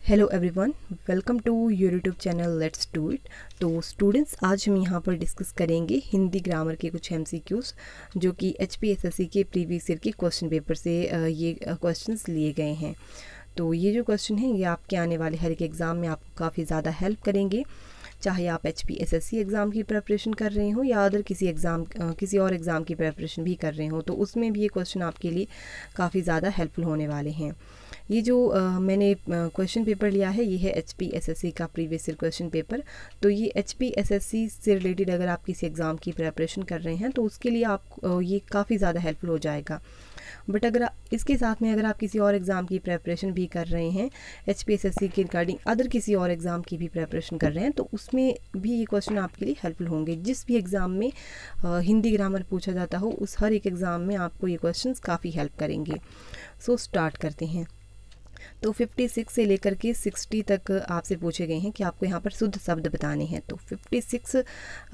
Hello everyone, welcome to your YouTube channel let's do it. तो students, आज हम यहाँ पर डिस्कस करेंगे हिंदी ग्रामर के कुछ एमसीक्यूज़ जो कि एचपीएसएससी के प्रीवियस ईयर के क्वेश्चन पेपर से ये क्वेश्चंस लिए गए हैं। तो ये जो क्वेश्चन है ये आपके आने वाले हर एक एग्ज़ाम में आपको काफ़ी ज़्यादा हेल्प करेंगे, चाहे आप एचपीएसएससी एग्ज़ाम की प्रिपरेशन कर रहे हो या अदर किसी और एग्ज़ाम की प्रिपरेशन भी कर रहे हो, तो उसमें भी ये क्वेश्चन आपके लिए काफ़ी ज़्यादा हेल्पफुल होने वाले हैं। ये जो मैंने क्वेश्चन पेपर लिया है ये है एचपीएसएससी का प्रीवियस ईयर क्वेश्चन पेपर। तो ये एचपीएसएससी से रिलेटेड अगर आप किसी एग्ज़ाम की प्रिपरेशन कर रहे हैं तो उसके लिए आप ये काफ़ी ज़्यादा हेल्पफुल हो जाएगा। बट इसके साथ में अगर आप किसी और एग्ज़ाम की प्रिपरेशन भी कर रहे हैं, एचपीएसएससी के रिगार्डिंग अदर किसी और एग्ज़ाम की भी प्रिपरेशन कर रहे हैं, तो उसमें भी ये क्वेश्चन आपके लिए हेल्पफुल होंगे। जिस भी एग्ज़ाम में हिंदी ग्रामर पूछा जाता हो उस हर एक एग्ज़ाम में आपको ये क्वेश्चन काफ़ी हेल्प करेंगे। सो स्टार्ट करते हैं। तो 56 से लेकर के 60 तक आपसे पूछे गए हैं कि आपको यहाँ पर शुद्ध शब्द बताने हैं। तो 56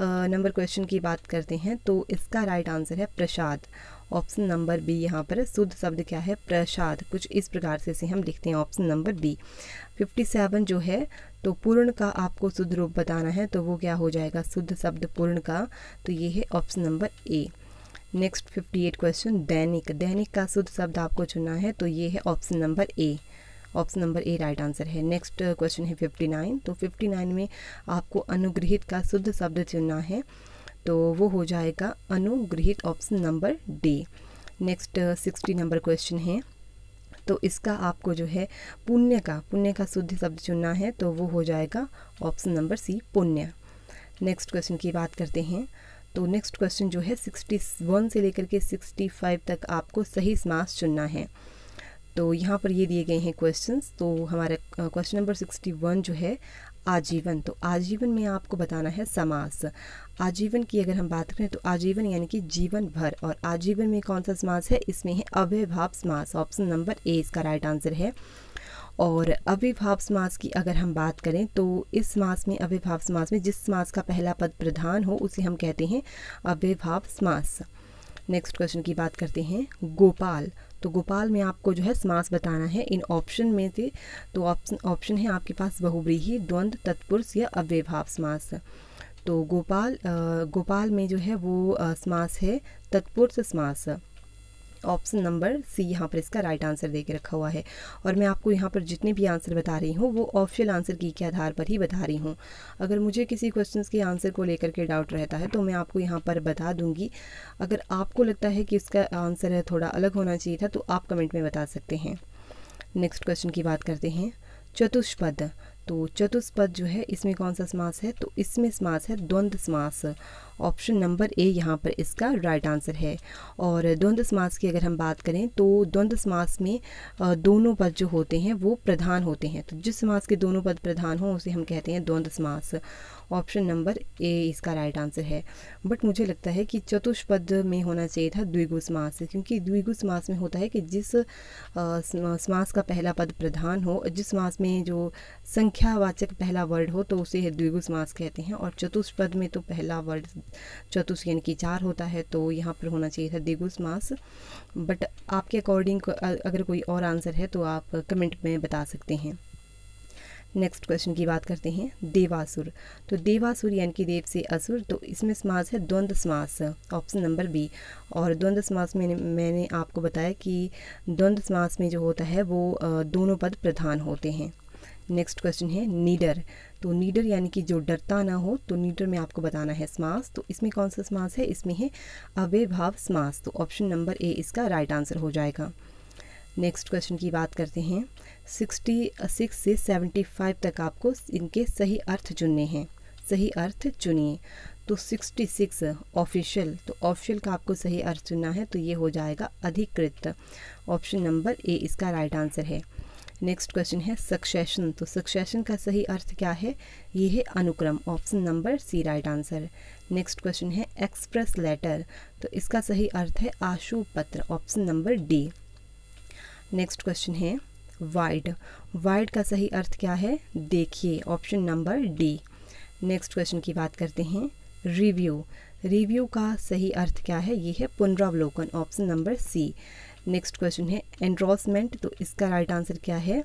नंबर क्वेश्चन की बात करते हैं तो इसका राइट आंसर है प्रसाद। ऑप्शन नंबर बी यहाँ पर शुद्ध शब्द क्या है? प्रसाद। कुछ इस प्रकार से इसे हम लिखते हैं, ऑप्शन नंबर बी। 57 जो है तो पूर्ण का आपको शुद्ध रूप बताना है, तो वो क्या हो जाएगा? शुद्ध शब्द पूर्ण का, तो ये है option number A. Next 58 question, दैनिक। दैनिक का शुद्ध शब्द आपको चुनना है, तो ये है ऑप्शन नंबर ए। ऑप्शन नंबर ए राइट आंसर है। नेक्स्ट क्वेश्चन है 59। तो 59 में आपको अनुगृहीत का शुद्ध शब्द चुनना है, तो वो हो जाएगा अनुगृहीत, option number D. Next 60 number question है, तो इसका आपको जो है पुण्य का शुद्ध शब्द चुनना है, तो वो हो जाएगा ऑप्शन नंबर सी, पुण्य। नेक्स्ट क्वेश्चन की बात करते हैं। तो नेक्स्ट क्वेश्चन जो है 61 से लेकर के 65 तक आपको सही समास चुनना है। तो यहाँ पर ये दिए गए हैं क्वेश्चंस। तो हमारा क्वेश्चन नंबर 61 जो है आजीवन। तो आजीवन में आपको बताना है समास। आजीवन की अगर हम बात करें तो आजीवन यानी कि जीवन भर, और आजीवन में कौन सा समास है? इसमें है अव्ययभाव समास। ऑप्शन नंबर ए इसका राइट आंसर है। और अव्ययभाव समास की अगर हम बात करें तो इस समास में, अव्ययभाव समास में जिस समास का पहला पद प्रधान हो उसे हम कहते हैं अव्ययभाव समास। नेक्स्ट क्वेश्चन की बात करते हैं गोपाल। तो गोपाल में आपको जो है समास बताना है इन ऑप्शन में से। तो ऑप्शन है आपके पास बहुव्रीहि, द्वंद्व, तत्पुरुष या अव्ययभाव समास। तो गोपाल में जो है वो समास है तत्पुरुष समास। ऑप्शन नंबर सी यहाँ पर इसका राइट आंसर दे के रखा हुआ है। और मैं आपको यहाँ पर जितने भी आंसर बता रही हूँ वो ऑप्शनल आंसर की के आधार पर ही बता रही हूँ। अगर मुझे किसी क्वेश्चंस के आंसर को लेकर के डाउट रहता है तो मैं आपको यहाँ पर बता दूँगी। अगर आपको लगता है कि इसका आंसर थोड़ा अलग होना चाहिए था तो आप कमेंट में बता सकते हैं। नेक्स्ट क्वेश्चन की बात करते हैं चतुष्पद। तो चतुष्पद जो है इसमें कौन सा समास है? तो इसमें समास है द्वंद्व समास। ऑप्शन नंबर ए यहाँ पर इसका राइट आंसर है। और द्वंद्व समास की अगर हम बात करें तो द्वंद्व समास में दोनों पद जो होते हैं वो प्रधान होते हैं। तो जिस समास के दोनों पद प्रधान हो उसे हम कहते हैं द्वंद्व समास। ऑप्शन नंबर ए इसका राइट आंसर है। बट मुझे लगता है कि चतुष्पद में होना चाहिए था द्विगु समास, क्योंकि द्विगु समास में होता है कि जिस समास का पहला पद प्रधान हो, जिस समास में जो संख्यावाचक पहला वर्ड हो तो उसे द्विगु समास कहते हैं। और चतुष्पद में तो पहला वर्ड चतुष यानी कि 4 होता है, तो यहाँ पर होना चाहिए था द्विगु समास। बट आपके अकॉर्डिंग अगर कोई और आंसर है तो आप कमेंट में बता सकते हैं। नेक्स्ट क्वेश्चन की बात करते हैं देवासुर। तो देवासुर यानी कि देव से असुर, तो इसमें समास है द्वंद्व समास। Option number B. और द्वंद्व समास में मैंने आपको बताया कि द्वंद्व समास में जो होता है वो दोनों पद प्रधान होते हैं। नेक्स्ट क्वेश्चन है नीडर। तो नीडर यानी कि जो डरता ना हो, तो नीडर में आपको बताना है समास। तो इसमें कौन सा समास है? इसमें है अव्ययभाव समास। तो ऑप्शन नंबर ए इसका राइट आंसर हो जाएगा। नेक्स्ट क्वेश्चन की बात करते हैं 66 से 75 तक आपको इनके सही अर्थ चुनने हैं। सही अर्थ चुनिए। तो 66 ऑफिशियल, तो ऑफिशियल का आपको सही अर्थ चुनना है, तो ये हो जाएगा अधिकृत। ऑप्शन नंबर ए इसका राइट आंसर है। नेक्स्ट क्वेश्चन है सक्सेशन। तो सक्सेशन का सही अर्थ क्या है? ये है अनुक्रम। Option number C right answer. Next question है एक्सप्रेस लेटर। तो इसका सही अर्थ है आशु पत्र। Option number D. Next question है वाइड। वाइड का सही अर्थ क्या है? देखिए। Option number D. Next question की बात करते हैं रिव्यू। रिव्यू का सही अर्थ क्या है? ये है पुनरावलोकन। Option number C. Next question है एंड्रोसमेंट। तो इसका राइट आंसर क्या है?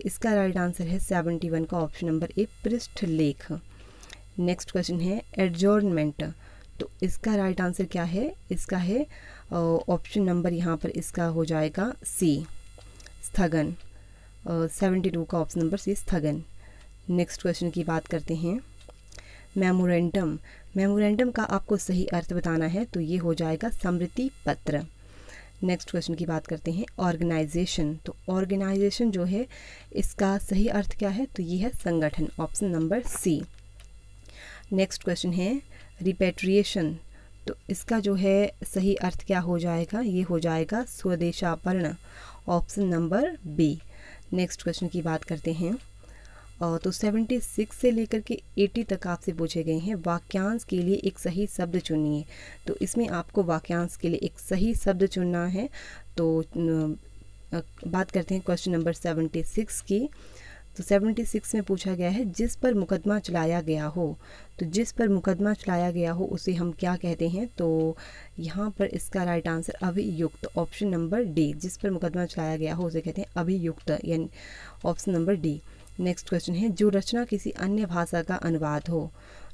इसका राइट आंसर है 71 का ऑप्शन नंबर ए, पृष्ठलेख। नेक्स्ट क्वेश्चन है एडजॉर्नमेंट, तो इसका राइट आंसर क्या है? इसका है ऑप्शन नंबर यहाँ पर इसका हो जाएगा सी, स्थगन। 72 का ऑप्शन नंबर सी, स्थगन। नेक्स्ट क्वेश्चन की बात करते हैं मेमोरेंडम। मेमोरेंडम का आपको सही अर्थ बताना है, तो ये हो जाएगा स्मृति पत्र। नेक्स्ट क्वेश्चन की बात करते हैं ऑर्गेनाइजेशन, तो ऑर्गेनाइजेशन जो है इसका सही अर्थ क्या है? तो ये है संगठन, option number C. Next question है रिपेट्रिएशन, तो इसका जो है सही अर्थ क्या हो जाएगा? ये हो जाएगा स्वदेशापर्ण, option number B. Next question की बात करते हैं तो 76 से लेकर के 80 तक आपसे पूछे गए हैं वाक्यांश के लिए एक सही शब्द चुनिए। तो इसमें आपको वाक्यांश के लिए एक सही शब्द चुनना है। तो बात करते हैं क्वेश्चन नंबर 76 की। तो 76 में पूछा गया है जिस पर मुकदमा चलाया गया हो, तो जिस पर मुकदमा चलाया गया हो उसे हम क्या कहते हैं? तो यहाँ पर इसका राइट आंसर अभियुक्त, ऑप्शन नंबर डी। जिस पर मुकदमा चलाया गया हो उसे कहते हैं अभियुक्त, यानी option number D. Next question है जो रचना किसी अन्य भाषा का अनुवाद हो,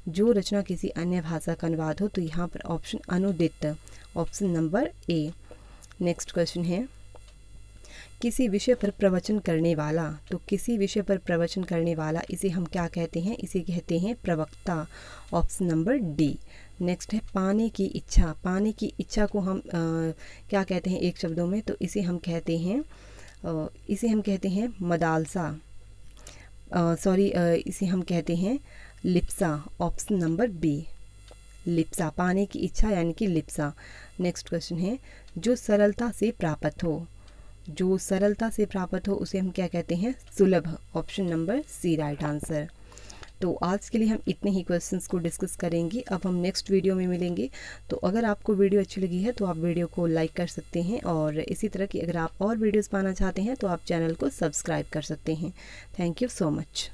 जो रचना किसी अन्य भाषा का अनुवाद हो, तो यहाँ पर ऑप्शन अनुदित, option number A. Next question है किसी विषय पर प्रवचन करने वाला, तो किसी विषय पर प्रवचन करने वाला इसे हम क्या कहते हैं? इसे कहते हैं प्रवक्ता, ऑप्शन नंबर डी। नेक्स्ट है पाने की इच्छा। पाने की इच्छा को हम क्या कहते हैं एक शब्दों में? तो इसे हम कहते हैं मदालसा, इसे हम कहते हैं लिप्सा, ऑप्शन नंबर बी, लिप्सा। पाने की इच्छा यानी कि लिप्सा। नेक्स्ट क्वेश्चन है जो सरलता से प्राप्त हो, जो सरलता से प्राप्त हो उसे हम क्या कहते हैं? सुलभ, option number C right answer. तो आज के लिए हम इतने ही क्वेश्चंस को डिस्कस करेंगे। अब हम नेक्स्ट वीडियो में मिलेंगे। तो अगर आपको वीडियो अच्छी लगी है तो आप वीडियो को लाइक कर सकते हैं, और इसी तरह की अगर आप और वीडियोस पाना चाहते हैं तो आप चैनल को सब्सक्राइब कर सकते हैं। Thank you so much.